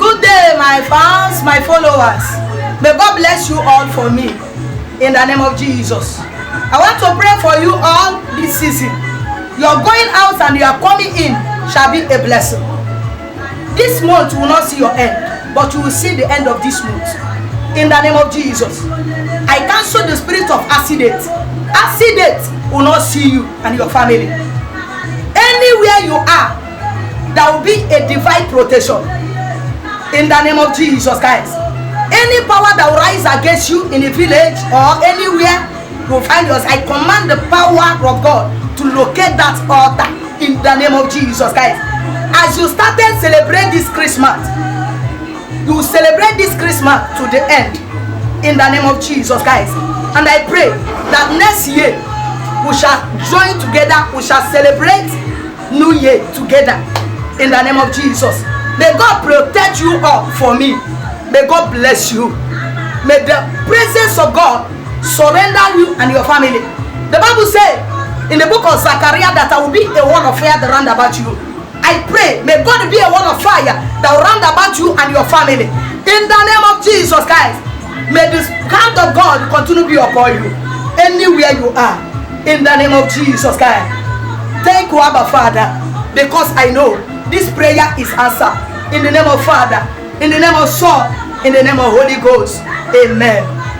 Good day, my fans, my followers. May God bless you all for me. In the name of Jesus. I want to pray for you all this season. Your going out and your coming in shall be a blessing. This month will not see your end, but you will see the end of this month. In the name of Jesus. I cancel the spirit of accident. Accident will not see you and your family. Anywhere you are, there will be a divine protection. In the name of Jesus, guys. Any power that will rise against you in a village or anywhere you find yourself, I command the power of God to locate that altar in the name of Jesus, guys. As you started celebrate this Christmas, you will celebrate this Christmas to the end in the name of Jesus, guys. And I pray that next year we shall join together, we shall celebrate New Year together in the name of Jesus. May God protect you all for me. May God bless you. May the presence of God surrender you and your family. The Bible says in the book of Zechariah that I will be a wall of fire that round about you. I pray, may God be a wall of fire that will round about you and your family. In the name of Jesus, guys. May the hand of God continue to be upon you anywhere you are. In the name of Jesus, guys. Thank you, Abba Father, because I know this prayer is answered. In the name of Father, in the name of Son, in the name of Holy Ghost. Amen.